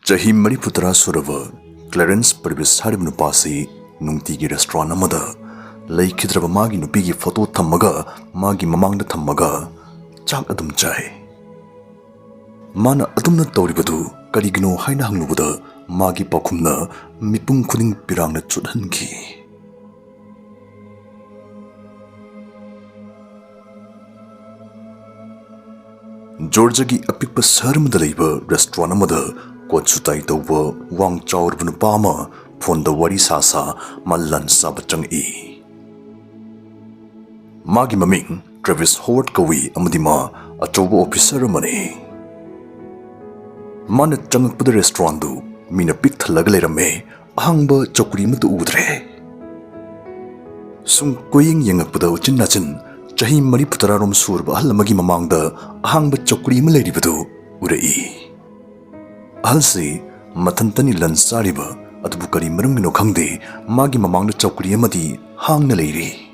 Chahi Mariputara Surava, Clarence Purvis Haribnu Pasi, Nungtigi restaurant Amada, Lay Kidrava Magi Nupigi photo Tamaga, Magi Mamang the Tamaga, Chak Adam Chai. Mana Adumna Toribadu, Karigno Haina Hanubuda, Magi Pakumna, Mipung Kuning Pirang the Chudhanki. Georgiagi apikpa sarmada leiba restaurant amada Quatsutai tauba wang chaur bunupama fonda wari sasa malan sabachang e. Magi maming Travis Howard kawi amadima achoba officer amani. Mana changakpada restaurant du mina pik thalaga leirame ahangba chokri matu udre. Sung koying yangakpada uchin nachin Chahi Mariputararom Surba Halamagi Mamangda Ahangba Choukri Mullaba Urei. Alsi Matantani Lansariba at Bukari Murmino Kangde Magi Mamang the Choukri Amadi Hang Naliri.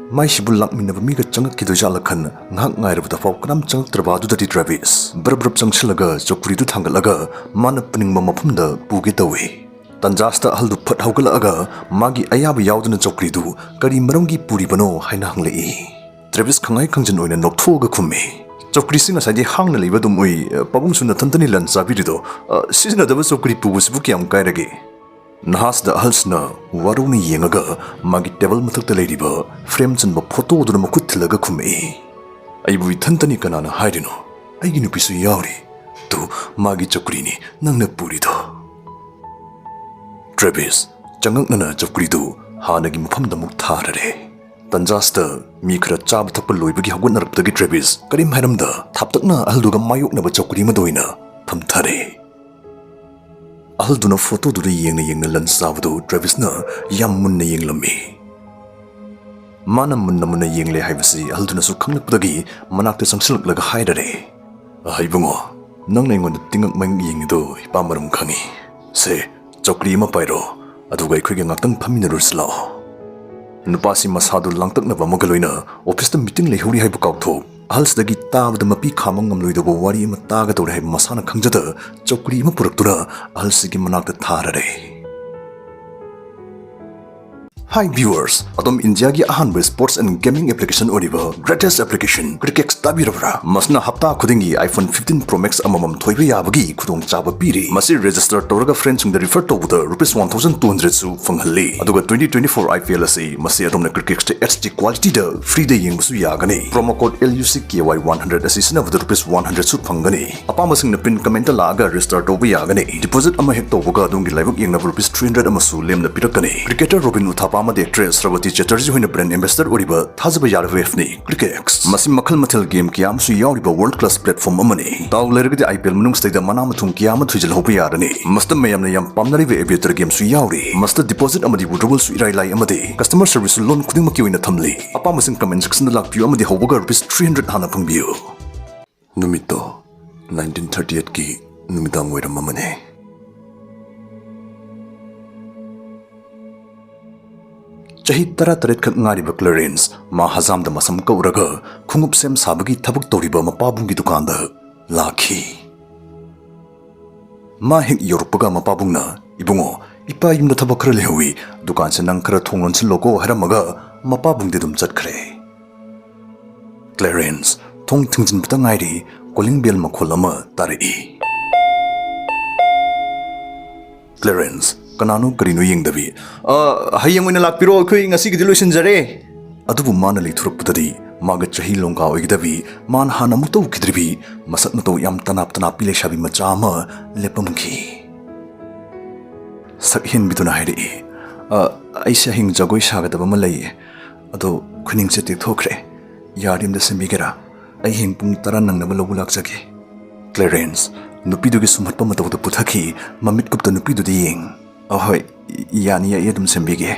My Shibulak Minavamiga Changakido Jalakan, Nang Nair with the Falkram Chang Travadu the Travis, Burbrub Changshilaga, Choukri to Tangalaga, Manapuning Mamapunda, Bugitawe. Tanjasta Haldu Put Haugalaga, Magi Ayabi Yaudana Chokridu, Kari Marungi Puribano, Hainahangli. Travis Kangai Kanjan in a Noktoga Kumi. Chokrising as I did hangly Vadumui, Pabumsuna Tantanilan Sabido, Season of the Sokripu was Bukiam Kairagi. Nahas the Halsna, Waruni Yangaga, Magi Devil Matuk Ladyba, Frames and Bapoto to the Makutilaga Kumi. I will Tantani Kanana Haidino, I ginu Pisu Yauri, to Magi Chokrini, Nanga Purito. Travis, Changanana Choukridu, Hanagi Mupam the Muktarare. Tanjasta, Mikra Chab Tapaloi Bigi Hagunar Pagi Travis, Karim Haramda, Taptakna Alduga Mayuk Nava Choukri Madoina, Pamtare. Alduna photo to the Yang Lan Savado, Travisna, Yamun Yang Lami. Mana Munamuna Yang Le Hivasi, Alduna Sukang Pagi, Manaka Sang like a hidere. A Hibungo, Nang on the thing of Mang Ying do, Pamarum Kangi. Say, Choukri Mapairo, Adugai Krigan Atang Paminarus law. Nupasi Masado Langtak Navamogaloina, Opista meeting Lehuri Hibukauto, Hals the guitar with the Mapi Kamangam Luido Wari Mataga to have Masana Kanjata, Choukri Mapuratura, Alsigi Manak the Tarare. Hi viewers, Atom Indiagi Ahanwe Sports and Gaming Application Oliver, greatest application, Crickex Tabirabra, Masna Hapta Kudingi iPhone 15 Pro Max Amamam Toibi Yabagi, Kudong Chaba Piri, Masi register Toraga friends in the refer to the Rupees 1200 Su Funghali, Aduga 2024 IPLSA, Masi Atom the Crickex HD quality the free day Ying Suyagani, promo code LUCKY100 assistant of the Rupees 100 Su Pangani, Apamasing the pin commenta laga restart over Yagani, deposit Amahekto Boga Dungi Live Yang of Rupees 300 Amasu Lem the Pirakani, Cricketer Robin Utapa the actress Ravati Chatterjee when a brand ambassador Oriba, Tazaba Yaravefni, Crickex, Masim Makal Matel game Kiam Suyariba world class platform Amani, Tau Lerg the IPL Munung State the Manamatum Kiama Tujal Hopiarani, Master Mayam Pamnari Aviator game Suyari, Master deposit Amadi Woodrow Suirai Amadi, customer service loan Kudimaki in a Tumli, Apamasing comments in the Lak Amadi Hoboga Rupees 300 Hanapung View. Numito 1938 Ki Numitang Wera Mamane. Chahi Tara Taret Ngariba Clarence, Ma Hazam the Masam Kauraga, Kungup Sem Sabagi Tabuk Toriba Mapabungi Dukanda, Laki Mahik Yorupaga Mapabungna, Ibungo, Ipa Yim the Tabakra Lehui, Dukan Senankara Tongon Silogo Haramaga, Mapabung Didum Zatkre. Clarence, Tong Tingsin Putangairi, Calling Bill Makolama, Tari. Clarence, Kanano Karino Ying Davi. Hayang in a lapiro, queen a sig delusion zare. Adubu manali turputadi, Margaret Chahilonga Igdavi, Man Hanamuto Kidribi, Masatmato Yam Tanap Tanapile Shabi Majama, Lepumki. Sakhin Bitunahidi. Aisha Hing Jagoi Shaga the Malay. Ado Quinning City Tokre, Yardim the Sembigera. I him Puntaran and Namalulak Clarence, Nupidu Sumapamato the Putaki, Mamit Kupta Nupidu the Ying. Ahoy, Yani Yadum Sembige.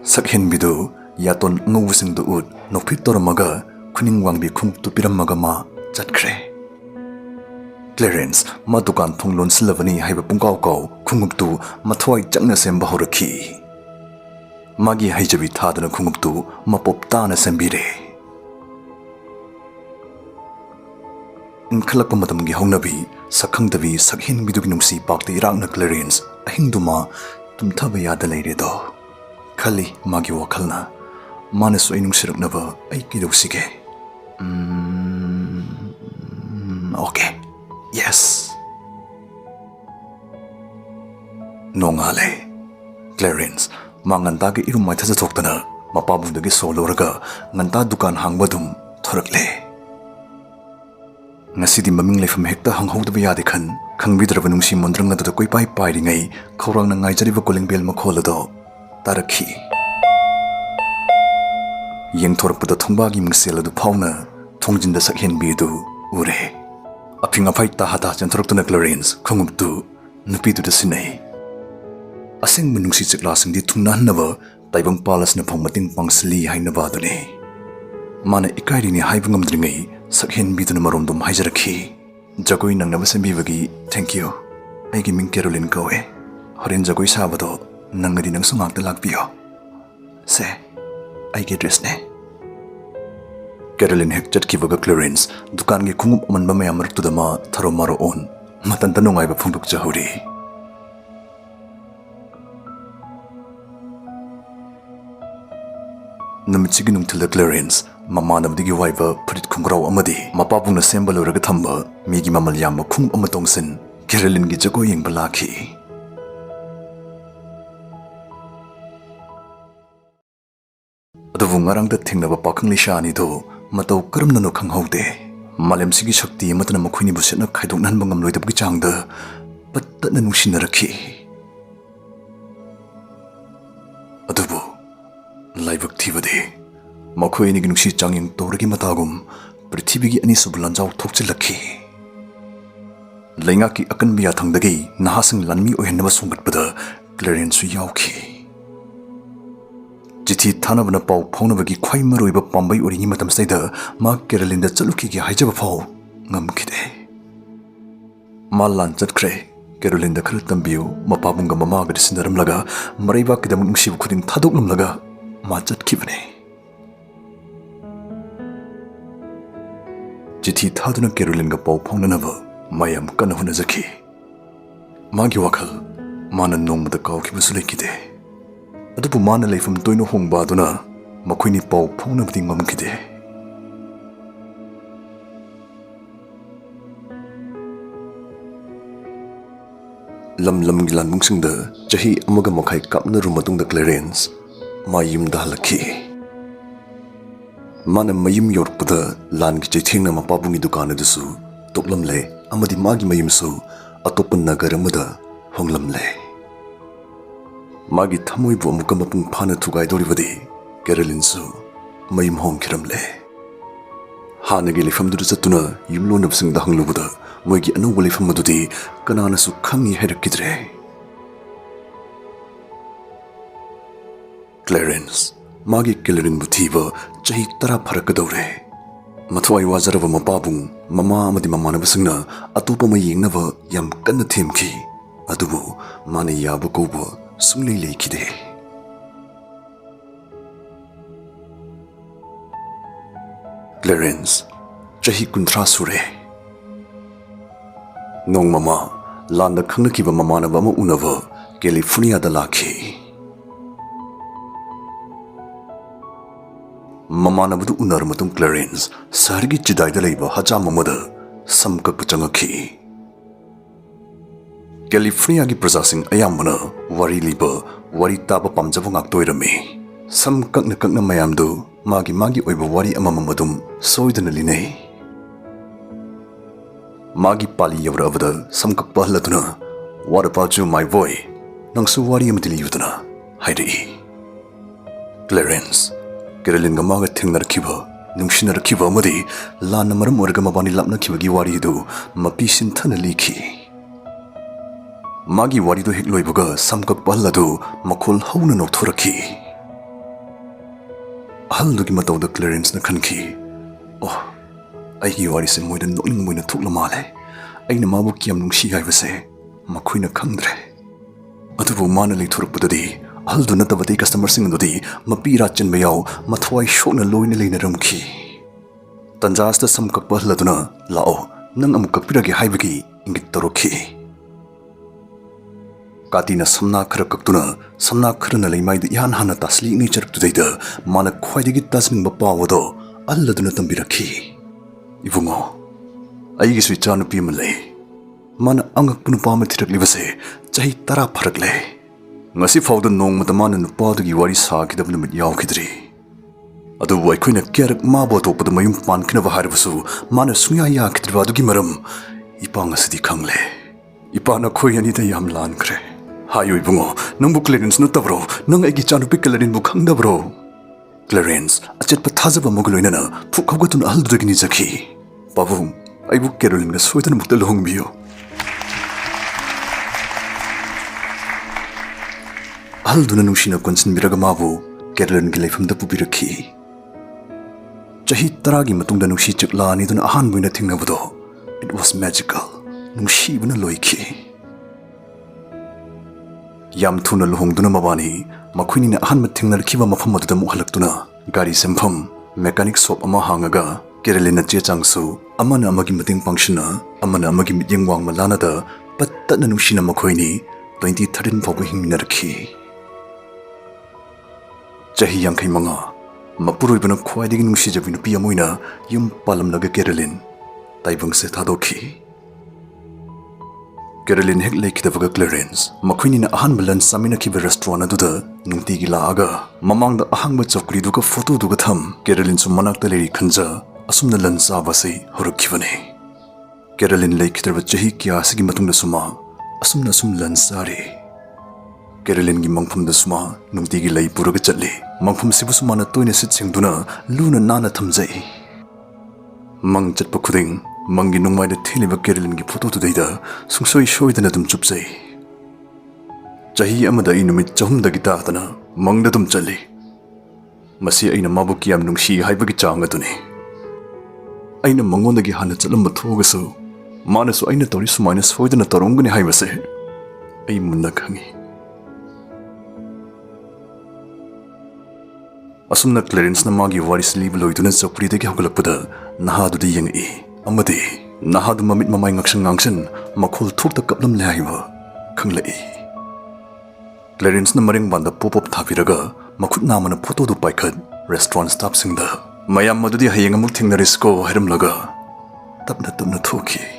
Sakhin Bidu, Yaton Novusing the Wood, no Pitoramaga, Kuning Wangbi Kung to Piramagama, Zatkre. Clarence, Matukan Tonglon Slavani Hibapungao, Kunguptu, Matoi Janasem Bahoraki. Magi Hijabi Tadana Kunguptu, Mapop Tana Sembire. Inkalak pamatamgi haunabi, sakhangdabi sakhin bidugi nungsi pakta irang na Clarence, ahingduma tumthaba yada layredo. Khali magi wakhalna, manasu ay nungsiraknaba ay kidausige. Okay. Yes. Nongale. Clarence, mangantagi irumay tasatok mapabundagi soloraga nganta dukan hangbadum thorakle. Ngasidi maming lefam hekta hanghawdaba yade khan khangbidraba nungsi mondrang adada koi pai ringai khawrang na ngaijariba koling bel makholado tarakhi. Yengthorakpada thongbagi mingsel adu phawna thongjinda sakhen bidu ure. Aphinga phai ta hata chanthoraktuna Clarence khonguptu nupidu da sinai. Aseng menungsi ciklasing di thungnahannaba taibang palasna phongmating pangsli hainaba adune. Mana ikairini haiba ngamdringai sakhen biduna maromdum haijarakhi. Jagoi nangnaba sembibagi thank you. Aigi ming Caroline kawe. Horen jagoi sabado nangadi nang sungakta lakbiyo. Se aigi dress ne. Caroline hek chatkibaga Clarence dukan gi khungup amanba mayam raktudama tharo maro on matanta nungaiba phongduk jahuri. Namichigi nungthila Clarence mamanabdigi waiba prit khungrau amadi mapabungna semba loraga thamba migi mamal yamba khung amatongsin Caroline gi jago yengba lakhi. Adubu ngarangda thingnaba pakhang lishani do matau karamna no khanghaude malemsigi shakti amatana makhuni busena khaidoknan bangam loidabgi changda pattatna nungsinnarakhi. Adubu laibak thibade makhoi ni ginungsi changing toragi matagum prithibigi ani sublanjau thokchilakhi. Lainga ki akan biya thangdagi nahasing lanmi ohenaba sunggatpada Clarence yaukhi. Jithi thanabana pau phaunabagi khwai maroiba pambai oringi matam saida ma Caroline da chalukhi gi haijaba phau ngamkhide. Malan chatkre Caroline da khal tambiu mapabunga mamaga disindaramlaga maraiba kidam nungsi khuding thadoknamlaga Majat kibne. Jithi thaduna Caroline ga pau phaunanaba mayam kana hunazaki. Magi wakhal mana nongmada kawkibasu leikide. Adubu mana leifam toino hongba aduna makhoini pau phaunabdi ngamkide. Lam gilan mungsingda jahi amaga makhai kapna rumatungda Clarence Mayumda halakhi. Mana mayum yorkpada lan gi chithingna mapabungi dukan adusu toklamle amadi magi mayumsu atopan nagar amada honglamle. Magi thamoibu amuka mapung phana thugai doribadi Caroline su mayum hongkiramle. Hanagi lifamdu chatuna yumlonabsingda hanglubada moigi anouba lifam adudi kanana su khangi herakidre. Clarence magi Caroline buthiba chahi tara pharakadore. Mathwai wazaraba mapabung mama amadi mamanabasingna atopa ma yengnaba yam kanna themki. Adubu mane yaba kouba sunglei leikide. Clarence chahi 30 sure. Nong mama landa khangnakiba mamanaba ma unava California da lakhi. Mamanabadu unar matung Clarence sargi chidaida leiba haja mamada samkak changakhi. California gi prasasing ayamana wari liba wari taba pamjaba ngaktoirami. Samkakna kakna mayamdu magi oiba wari amamamadum soidana linei. Magi pali yawravada samkak pahlatuna what about you my boy nangsu wari amadili yudana haidai. Clarence Caroline ga maga thengnarakhiba nungsinnarakhiba amadi lana maram orga mabani lapnakhibagi wari du mapi sinthana likhi. Magi wari du hekloibaga samkak palladu makhol hauna nokthorakhi. Ahaldugi matawda Clarence na khankhi. Oh aigi wari se moida nokning moina thokla male. Aina mabu kiyam nungsi haibase makhoina khangdre. Adubu mana leithorapudadi Haldu natabati customer singdodi mapira chen bayau mathwai shokna loina leina ramkhi. Tanjas da samkak pahladuna lao nang amuk kakpirage haibagi ingit toroki. Katina samna khara kaktuna samna khara na leimai de yan hana tasli ni charak tudaida mana khwaidagi tasning ba pawado alladuna tambirakhi. Ibungo aigi sui chanu pi malai mana angak punu pa ma thiraklibase chahi tara pharakle ngasi fawda nong mata mana nupa dugi wari sa kidabna mit yaukidri adu waikhoina kyarak ma bo to pad mayum pan khina ba harbasu mana sunya ya kidriba dugi maram ipa ngasidi khangle ipa na khoyani da yam lan khre hayo ibungo nangbu Clarence no tabro nang aigi chanu pi Clarence bu khangda bro Clarence achet pa thazaba mogloina na phukhagatun aldudagi ni jakhi babung aibu Caroline ga soidan mukta lohongbiyo alduna nungshina konsin biraga mabu Caroline gi leifamda pubirakhi chahi taragi matungda nungshi chakla ni dun ahan buina thingnabudo it was magical nungshi buna loiki yam thuna lohongduna mabani makhuni na ahan mathingnar khiba mafam aduda mu halaktuna gari sempham mechanic shop ama hangaga Caroline che changsu amana amagi mating pangshina amana amagi mityang wang malana da patta na nushina makhoini 2013 fabu hingminarkhi chahi yang khai manga mapuroi bana khwaidagi nungshi jabi nupi amoina yum palam laga Caroline taibang se thadokhi Caroline hek lekhidabaga Clarence makhoini na ahan balan samina ki restaurant aduda nungti gi laaga mamang da ahang ba chokri duga photo duga tham Caroline su manak ta leri khanja asumna lansa basi horukhibane Caroline lekhidaba chahi kya sigi matungda suma asumna sum lansari Caroline gi mangpham da suma nungti gi lei puraga chatli mangpham sibu suma na toina sit singduna luna nana thamjai mang chatpa khuding mangi nungmai da thiliba Caroline gi photo tu deida sungsoi shoidana dum chupjai chahi amada inumit chahum da gita tana mangda dum chali masi aina mabu kiyam nungshi haibagi changa tuni aina mangondagi hana chalamba thogasu manasu aina tori sumaina soidana tarongani haibase ai munna khangi asumna Clarence na magi waris liba loiduna chokri dagi hagalakpada nahadu di yangi amadi nahadu mamit mamai ngaksang ngangsan makhol thukta kaplam le haiba khanglai Clarence na maring banda pop-up thabiraga makhut namana photo du paikhat restaurant staff singda mayam madudi hayeng amuk thingnarisco heramlaga tapna tapna thoki